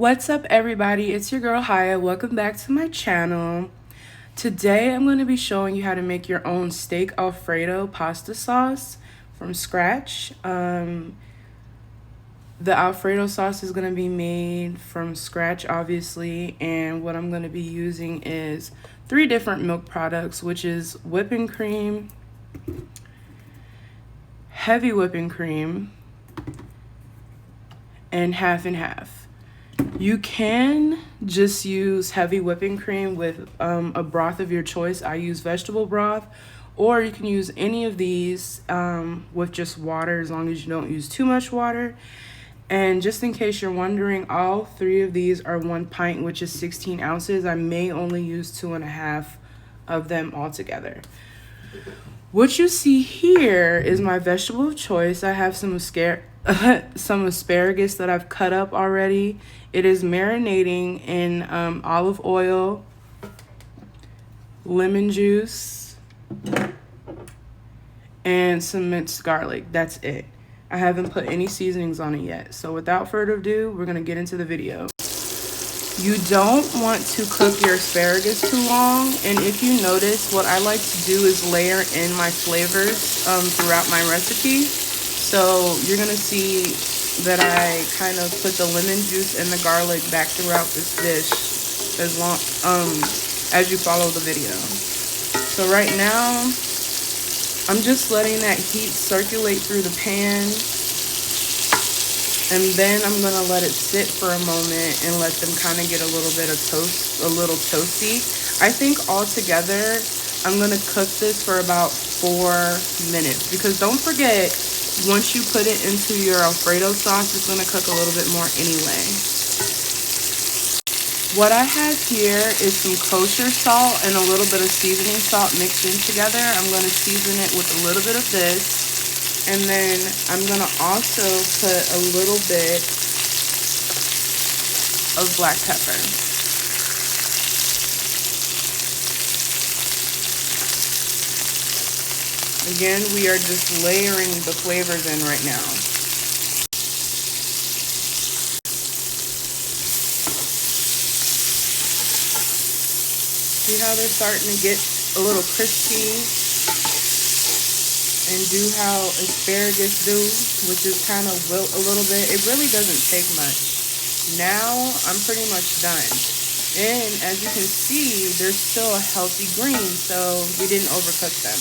What's up, everybody? It's your girl Haya. Welcome back to my channel. Today I'm going to be showing you how to make your own steak Alfredo pasta sauce from scratch. The Alfredo sauce is going to be made from scratch, obviously, and what I'm going to be using is 3 different milk products, which is whipping cream, heavy whipping cream, and half and half. You can just use heavy whipping cream with a broth of your choice. I use vegetable broth, or you can use any of these with just water, as long as you don't use too much water. And just in case you're wondering, all 3 of these are 1 pint, which is 16 ounces. I may only use 2.5 of them altogether. What you see here is my vegetable of choice. I have some asparagus that I've cut up already. It is marinating in olive oil, lemon juice, and some minced garlic. That's it. I haven't put any seasonings on it yet. So without further ado, we're gonna get into the video. You don't want to cook your asparagus too long, and if you notice, what I like to do is layer in my flavors throughout my recipe. So you're gonna see that I kind of put the lemon juice and the garlic back throughout this dish as you follow the video. So right now, I'm just letting that heat circulate through the pan, and then I'm gonna let it sit for a moment and let them kind of get a little bit of toast, a little toasty. I think altogether, I'm gonna cook this for about 4 minutes, because don't forget, once you put it into your Alfredo sauce, it's gonna cook a little bit more anyway. What I have here is some kosher salt and a little bit of seasoning salt mixed in together. I'm gonna season it with a little bit of this. And then I'm gonna also put a little bit of black pepper. Again, we are just layering the flavors in right now. See how they're starting to get a little crispy and do how asparagus do, which is kind of wilt a little bit. It really doesn't take much. Now I'm pretty much done. And as you can see, they're still a healthy green, so we didn't overcook them.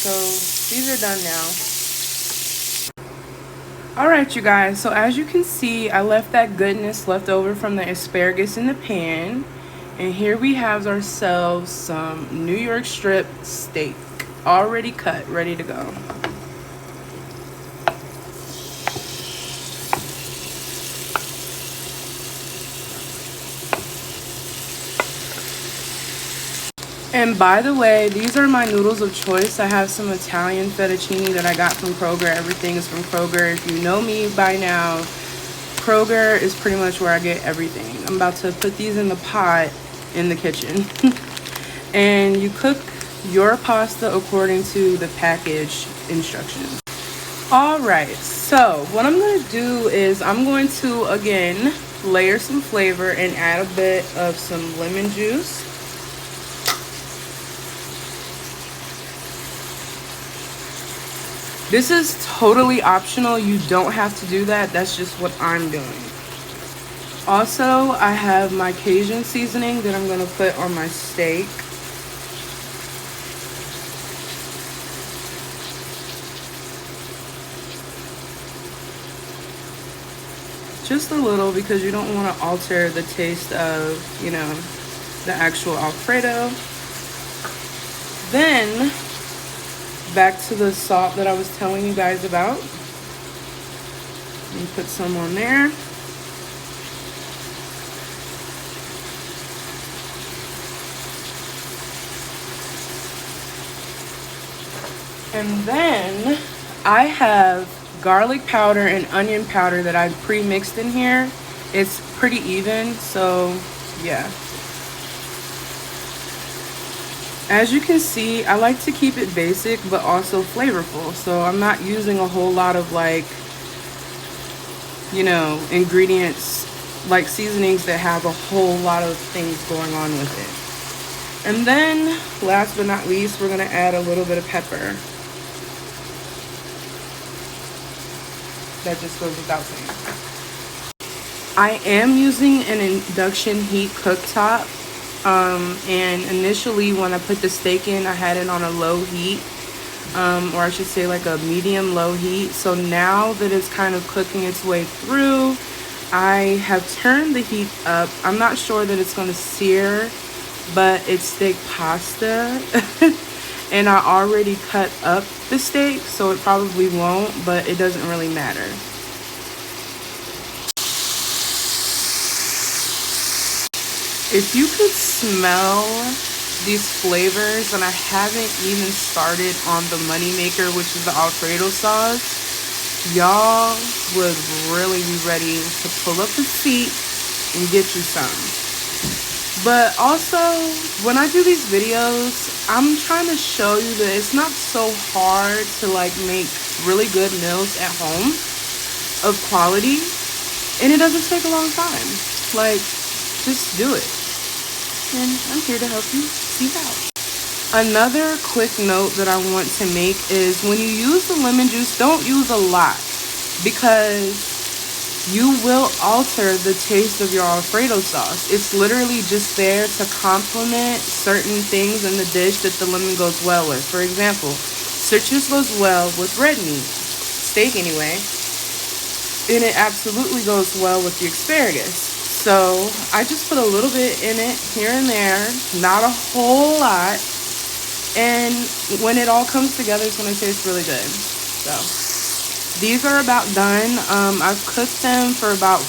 So these are done now. All right, you guys, so as you can see, I left that goodness left over from the asparagus in the pan. And here we have ourselves some New York strip steak, already cut, ready to go. And by the way, these are my noodles of choice. I have some Italian fettuccine that I got from Kroger. Everything is from Kroger. If you know me by now, Kroger is pretty much where I get everything. I'm about to put these in the pot in the kitchen. And you cook your pasta according to the package instructions. All right, so what I'm going to do is I'm going to again layer some flavor and add a bit of some lemon juice. This is totally optional. You don't have to do that. That's just what I'm doing. Also, I have my Cajun seasoning that I'm going to put on my steak. Just a little, because you don't want to alter the taste of, you know, the actual Alfredo. Then, back to the salt that I was telling you guys about. Let me put some on there. And then I have garlic powder and onion powder that I've pre-mixed in here. It's pretty even, so yeah. As you can see, I like to keep it basic but also flavorful. So I'm not using a whole lot of like you know, ingredients, like seasonings that have a whole lot of things going on with it. And then last but not least, we're gonna add a little bit of pepper. That just goes without saying. I am using an induction heat cooktop. And initially when I put the steak in, I had it on a low heat, or I should say like a medium low heat. So now that it's kind of cooking its way through, I have turned the heat up. I'm not sure that it's going to sear, but it's steak pasta. And I already cut up the steak, so it probably won't, but it doesn't really matter. If you could smell these flavors, and I haven't even started on the moneymaker, which is the Alfredo sauce, y'all would really be ready to pull up a seat and get you some. But also, when I do these videos, I'm trying to show you that it's not so hard to like make really good meals at home of quality, and it doesn't take a long time. Like, just do it. And I'm here to help you see how. Another quick note that I want to make is when you use the lemon juice, don't use a lot, because you will alter the taste of your Alfredo sauce. It's literally just there to complement certain things in the dish that the lemon goes well with. For example, citrus goes well with red meat, steak anyway, and it absolutely goes well with the asparagus. So I just put a little bit in it here and there, not a whole lot. And when it all comes together, it's going to taste really good. So these are about done. I've cooked them for about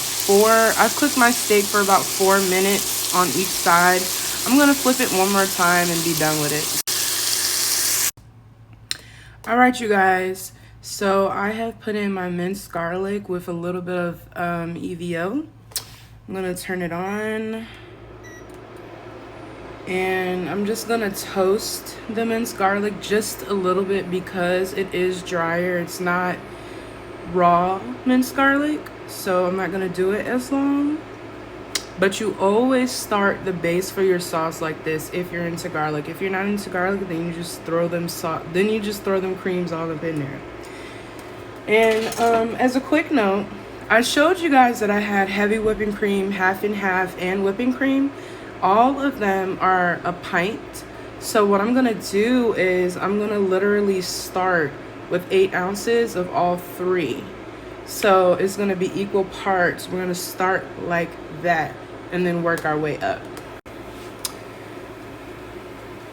I've cooked my steak for about 4 minutes on each side. I'm going to flip it one more time and be done with it. All right, you guys. So I have put in my minced garlic with a little bit of EVO. I'm gonna turn it on, and I'm just gonna toast the minced garlic just a little bit because it is drier. It's not raw minced garlic, so I'm not gonna do it as long. But you always start the base for your sauce like this if you're into garlic. If you're not into garlic, then you just throw them creams all up in there. And as a quick note, I showed you guys that I had heavy whipping cream, half and half, and whipping cream. All of them are a pint. So what I'm gonna do is I'm gonna literally start with 8 ounces of all 3. So it's gonna be equal parts. We're gonna start like that and then work our way up.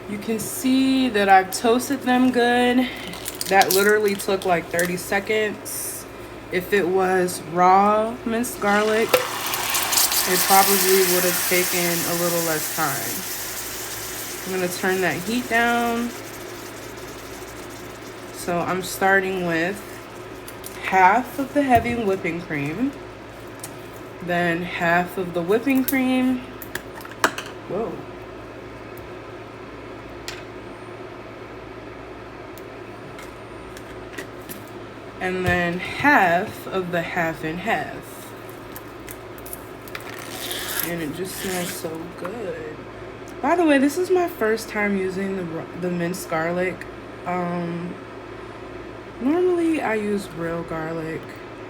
You can see that I've toasted them good. That literally took like 30 seconds. If it was raw minced garlic, it probably would have taken a little less time. I'm going to turn that heat down. So I'm starting with half of the heavy whipping cream, then half of the whipping cream. Whoa. And then half of the half and half. And it just smells so good. By the way, this is my first time using the minced garlic. Normally I use real garlic,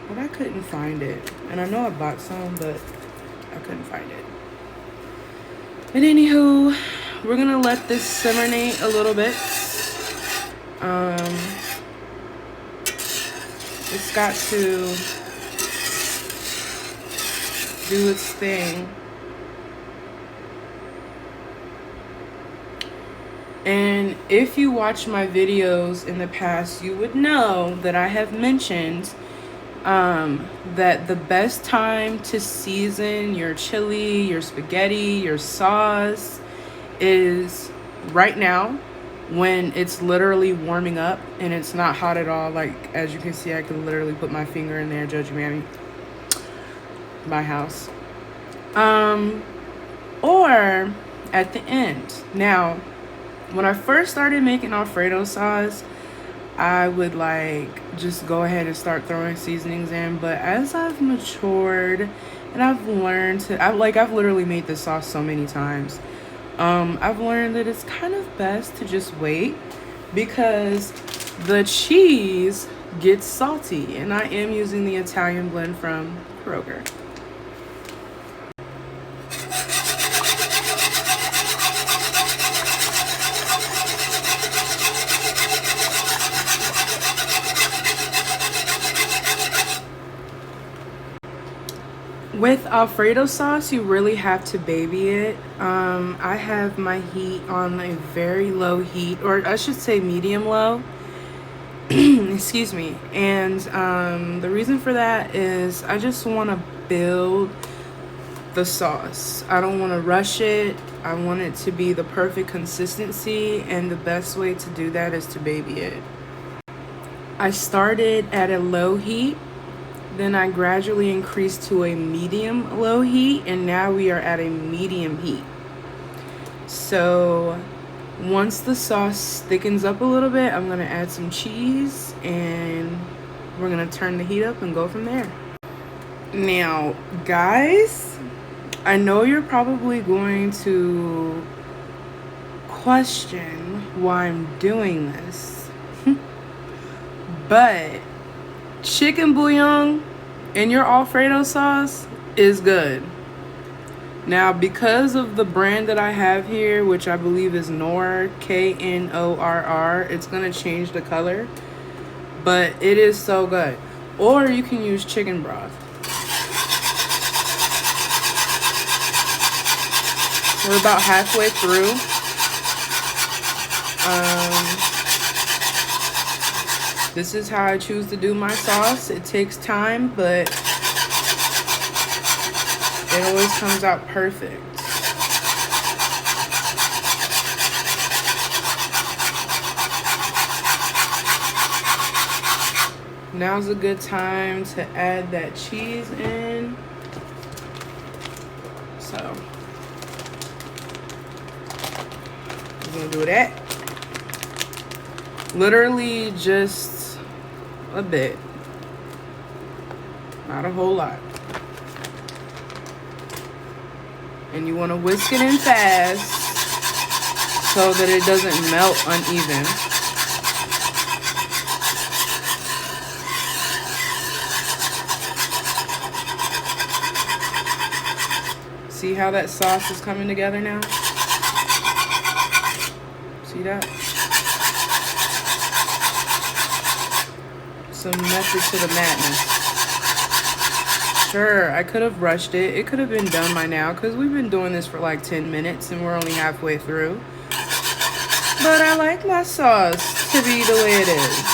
but I couldn't find it. And I know I bought some, but I couldn't find it. But anywho, we're gonna let this simmer-nate a little bit. It's got to do its thing. And if you watch my videos in the past, you would know that I have mentioned that the best time to season your chili, your spaghetti, your sauce is right now, when it's literally warming up and it's not hot at all. Like, as you can see, I can literally put my finger in there, judge mammy. My house. Or at the end. Now, when I first started making Alfredo sauce, I would like just go ahead and start throwing seasonings in. But as I've matured and I've learned to, I've literally made this sauce so many times. I've learned that it's kind of best to just wait because the cheese gets salty, and I am using the Italian blend from Kroger. With Alfredo sauce, you really have to baby it. I have my heat on a very low heat, or I should say medium low. Excuse me. And the reason for that is I just want to build the sauce. I don't want to rush it. I want it to be the perfect consistency, and the best way to do that is to baby it. I started at a low heat. Then I gradually increased to a medium low heat, and now we are at a medium heat. So once the sauce thickens up a little bit, I'm gonna add some cheese and we're gonna turn the heat up and go from there. Now, guys, I know you're probably going to question why I'm doing this, but chicken bouillon in your Alfredo sauce is good. Now, because of the brand that I have here, which I believe is Knorr, Knorr, it's gonna change the color, but it is so good. Or you can use chicken broth. We're about halfway through. This is how I choose to do my sauce. It takes time, but it always comes out perfect. Now's a good time to add that cheese in. So I'm gonna do that. Literally just a bit, not a whole lot. And you want to whisk it in fast so that it doesn't melt uneven. See how that sauce is coming together now? See that? Some method to the madness. Sure, I could have rushed it. It could have been done by now because we've been doing this for like 10 minutes and we're only halfway through. But I like my sauce to be the way it is.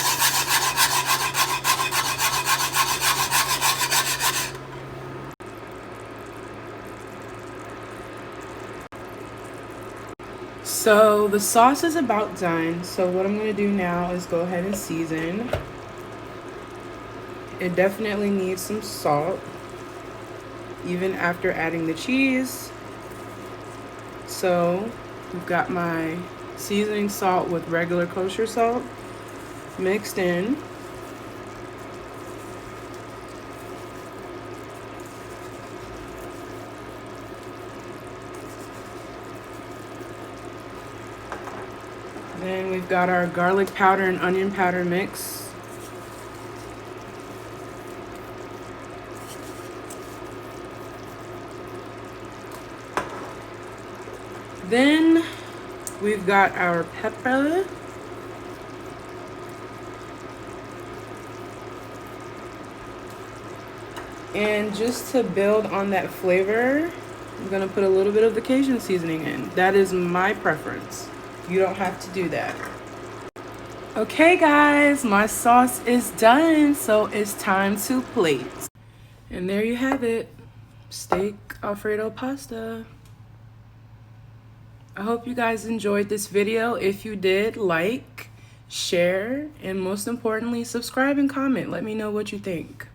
So the sauce is about done. So what I'm going to do now is go ahead and season. It definitely needs some salt, even after adding the cheese. So we've got my seasoning salt with regular kosher salt mixed in. Then we've got our garlic powder and onion powder mix. Then we've got our pepper. And just to build on that flavor, I'm gonna put a little bit of the Cajun seasoning in. That is my preference. You don't have to do that. Okay guys, my sauce is done, so it's time to plate. And there you have it, steak Alfredo pasta. I hope you guys enjoyed this video. If you did, like, share, and most importantly, subscribe and comment. Let me know what you think.